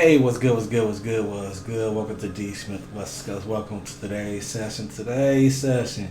Hey, what's good, what's good, what's good, what's good? Welcome to D. Smith West Coast. Welcome to today's session.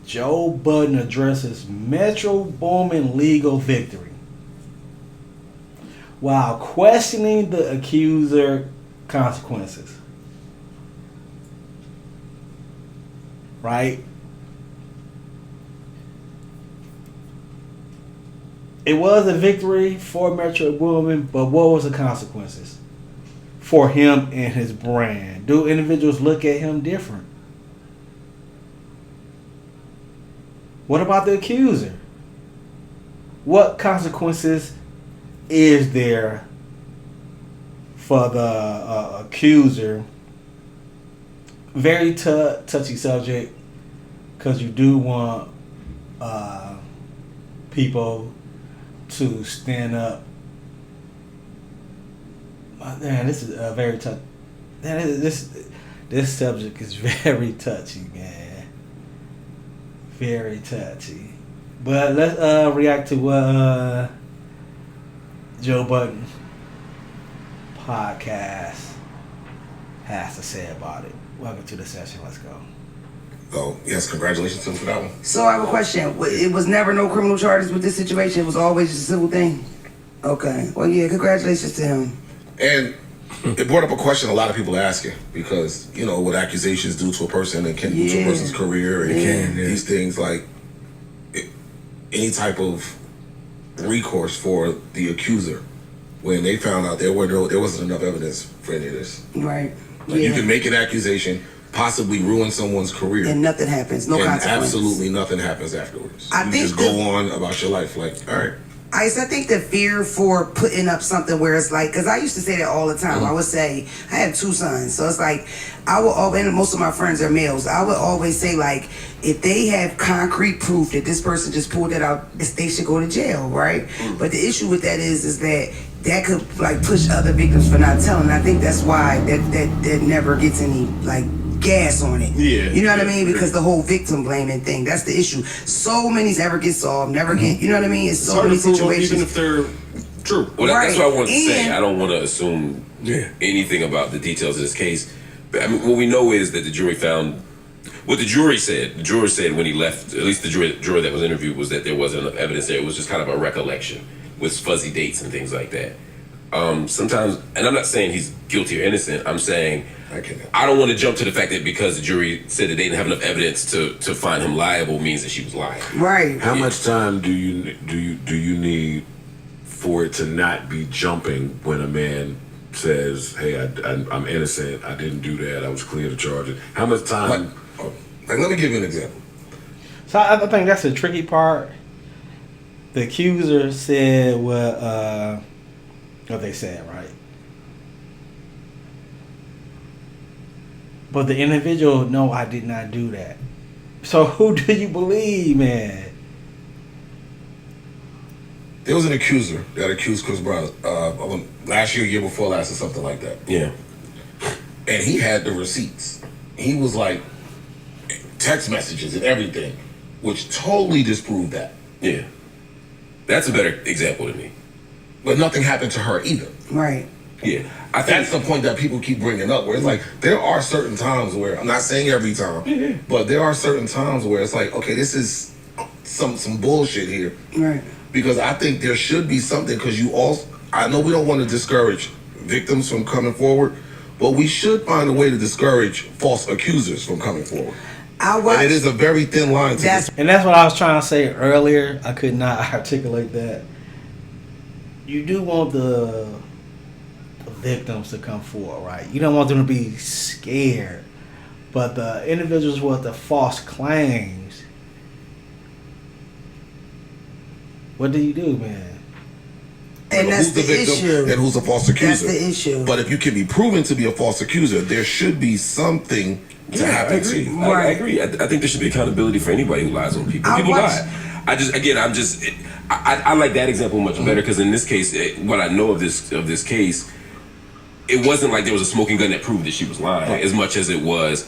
Joe Budden addresses Metro Boomin legal victory while questioning the accuser consequences. Right? It was a victory for Metro Boomin, but what was the consequences for him and his brand? Do individuals look at him different? What about the accuser? What consequences is there for the accuser? Very touchy subject, because you do want people to stand up. Man, this is a very tough. This subject is very touchy, man. Very touchy. But let's react to what Joe Budden podcast has to say about it. Welcome to the session. Let's go. Oh, yes, congratulations to him for that one. So I have a question. It was never no criminal charges with this situation? It was always just a civil thing? Okay. Well, yeah, congratulations to him. And it brought up a question a lot of people are asking, because, you know, what accusations do to a person, it can do to a person's career, and these things, like, any type of recourse for the accuser when they found out there wasn't enough evidence for any of this. Right. Like, you can make an accusation, possibly ruin someone's career, and nothing happens. No consequence. Absolutely nothing happens afterwards. I think just go on about your life. Like, all right. I think the fear for putting up something where it's like, because I used to say that all the time. I would say, I have 2 sons, so it's like, I would always, and most of my friends are males, I would always say, like, if they have concrete proof that this person just pulled it out, they should go to jail, right? But the issue with that is that could, like, push other victims for not telling. I think that's why that never gets any, like, gas on it. Yeah. You know what I mean? Because the whole victim blaming thing, that's the issue. So many never get solved, never get, you know what I mean? It's so many situations. Even if they're true. Well, that's what I wanted to say. I don't want to assume anything about the details of this case. But I mean, what we know is that the jury found what the jury said. The juror said when he left, at least the juror that was interviewed, was that there wasn't enough evidence there. It was just kind of a recollection with fuzzy dates and things like that. Sometimes, and I'm not saying he's guilty or innocent, I'm saying I don't want to jump to the fact that because the jury said that they didn't have enough evidence to find him liable means that she was lying. Right. How much time do you need for it to not be jumping when a man says, "Hey, I'm innocent. I didn't do that. I was clear to charges." How much time? Like, let me give you an example. So I think that's the tricky part. The accuser said what they said, right? But the individual, no, I did not do that. So who do you believe, man? There was an accuser that accused Chris Brown last year before last, or something like that. Yeah. And he had the receipts. He was like, text messages and everything, which totally disproved that. Yeah. That's a better example to me. But nothing happened to her either. Right. Yeah. I think that's the point that people keep bringing up, where it's like, there are certain times where, I'm not saying every time, but there are certain times where it's like, okay, this is some bullshit here. Right. Because I think there should be something, because I know we don't want to discourage victims from coming forward, but we should find a way to discourage false accusers from coming forward. And it is a very thin line to this. And that's what I was trying to say earlier. I could not articulate that. You do want the victims to come forward, right? You don't want them to be scared. But the individuals with the false claims, what do you do, man? And that's the issue. And who's a false accuser? That's the issue. But if you can be proven to be a false accuser, there should be something to happen to you. I agree. I think there should be accountability for anybody who lies on people. People lie. I like that example much better, because in this case, what I know of this case, it wasn't like there was a smoking gun that proved that she was lying, as much as it was,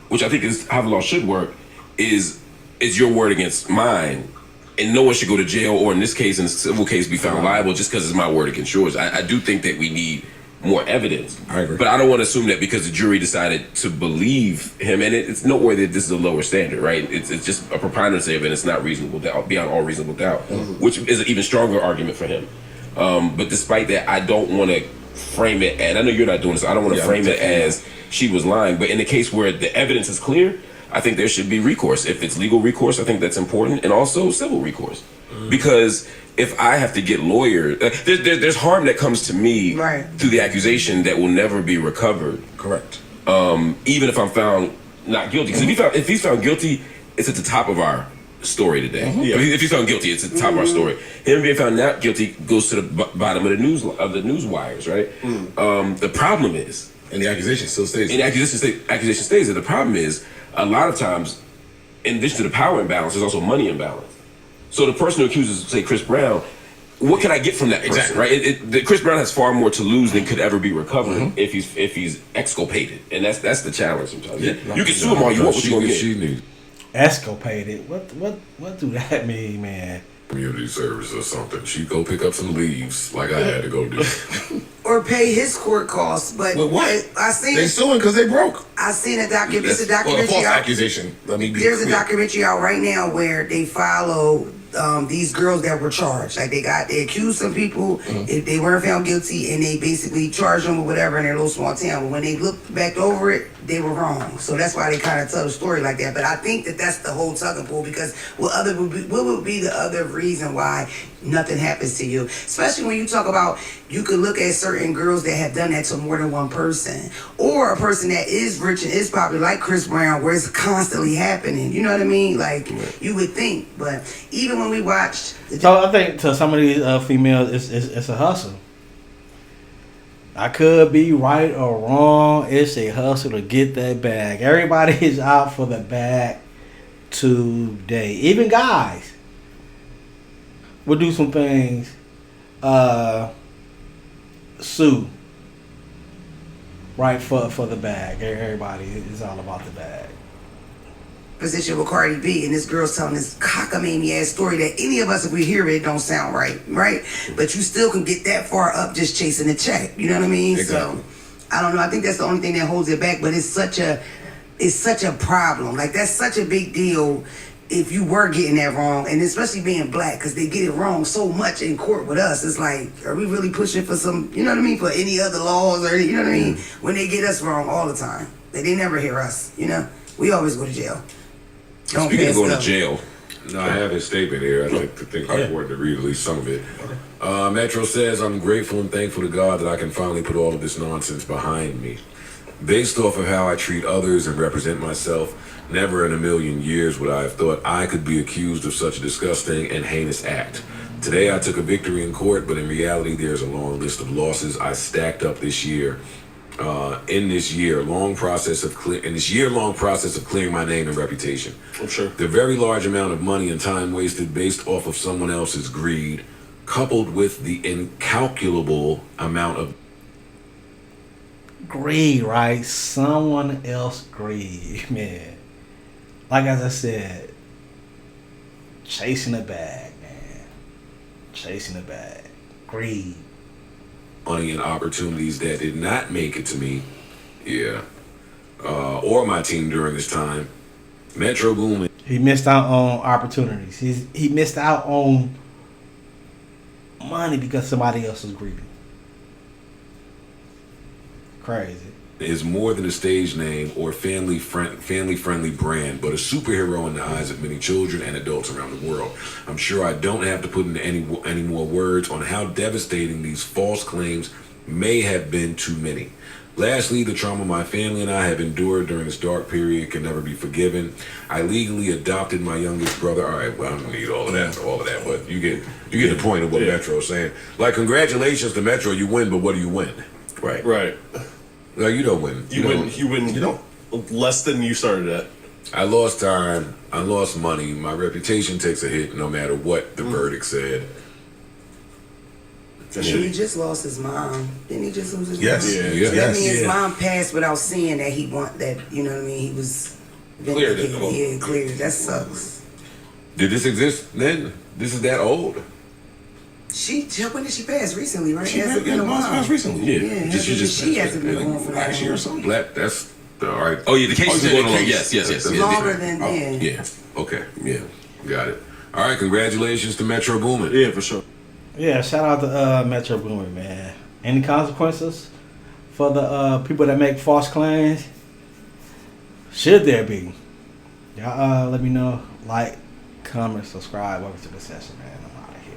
which I think is how the law should work, is your word against mine, and no one should go to jail, or in this case, in a civil case, be found liable just because it's my word against yours. I do think that we need more evidence. I agree. But I don't want to assume that because the jury decided to believe him, and it's noteworthy that this is a lower standard, right? It's just a preponderance of evidence, not reasonable doubt, beyond all reasonable doubt, which is an even stronger argument for him. But despite that, I don't want to frame it, and I know you're not doing this, so I don't want to frame it as she was lying. But in the case where the evidence is clear, I think there should be recourse. If it's legal recourse, I think that's important, and also civil recourse. Because if I have to get lawyers, there's harm that comes to me through the accusation that will never be recovered. Correct. Even if I'm found not guilty. Because if he's found guilty, it's at the top of our story today. If he's found guilty, it's at the top of our story. Him being found not guilty goes to the bottom of the news wires, right? The problem is, and the accusation still stays. And the accusation stays there. The problem is, a lot of times, in addition to the power imbalance, there's also money imbalance. So the person who accuses, say, Chris Brown, what can I get from that person, right? Chris Brown has far more to lose than could ever be recovered if he's exculpated, and that's the challenge sometimes. You can sue him all you want, what you gonna get? Exculpated? What do that mean, man? Community service or something. She go pick up some leaves like I had to go do. Or pay his court costs. But what? I seen they suing because they broke. I seen a documentary. It's a documentary. False accusation. There's a documentary out right now where they follow these girls that were charged. Like they accused some people, if they weren't found guilty, and they basically charged them with whatever in their little small town. But when they looked back over it, they were wrong. So that's why they kind of tell the story like that. But I think that's the whole tug and pull, because what would be the other reason why nothing happens to you? Especially when you talk about, you could look at certain girls that have done that to more than one person, or a person that is rich and is popular like Chris Brown, where it's constantly happening. You know what I mean? Like you would think, but even when we watched, so I think to some of these females, it's a hustle. I could be right or wrong. It's a hustle to get that bag. Everybody is out for the bag today. Even guys will do some things. Sue. Right for the bag. Everybody is all about the bag. Position with Cardi B, and this girl's telling this cockamamie ass story that any of us, if we hear it, don't sound right? But you still can get that far up just chasing a check. You know what I mean? Exactly. So I don't know. I think that's the only thing that holds it back. But it's such a problem. Like, that's such a big deal if you were getting that wrong, and especially being black, because they get it wrong so much in court with us. It's like, are we really pushing for some, you know what I mean, for any other laws, or you know what I mean? When they get us wrong all the time, they never hear us. You know, we always go to jail. Speaking of going to jail, no, I have his statement here. I'd like to think I wanted to read at least some of it. Metro says, I'm grateful and thankful to God that I can finally put all of this nonsense behind me. Based off of how I treat others and represent myself, never in a million years would I have thought I could be accused of such a disgusting and heinous act. Today I took a victory in court, but in reality there's a long list of losses I stacked up this year. In this year-long process of clearing my name and reputation. I'm sure. The very large amount of money and time wasted based off of someone else's greed, coupled with the incalculable amount of greed, right? Someone else greed, man. Like as I said, chasing a bag, man. Chasing a bag. Greed. Money and opportunities that did not make it to me, or my team during this time. Metro Boomin. He missed out on opportunities. He missed out on money because somebody else was greedy. Crazy. Is more than a stage name or family-friendly brand, but a superhero in the eyes of many children and adults around the world. I'm sure I don't have to put in any more words on how devastating these false claims may have been to many. Lastly, the trauma my family and I have endured during this dark period can never be forgiven. I legally adopted my youngest brother. All right, well, I don't need all of that, but you get the point of what Metro's saying. Like, congratulations to Metro, you win, but what do you win? Right. No, you don't win. You win. You don't. Less than you started at. I lost time. I lost money. My reputation takes a hit no matter what the verdict said. He just lost his mom. Didn't he just lose his mom? Yeah. I mean, his mom passed without seeing that he want that. You know what I mean? He was cleared. Cleared. That sucks. Did this exist then? This is that old? When did she pass? Recently, right? She hasn't been a while. passed recently. Yeah. She hasn't been going for last that year or long. something. That's all right. Oh yeah, the case is yeah, going the on. case. Yes. Longer than Yeah. Okay, Yeah. got it. All right, congratulations to Metro Boomin. Yeah, for sure. Yeah, shout out to Metro Boomin, man. Any consequences for the people that make false claims? Should there be? Y'all let me know. Like, comment, subscribe. Welcome to the session, man. I'm out of here.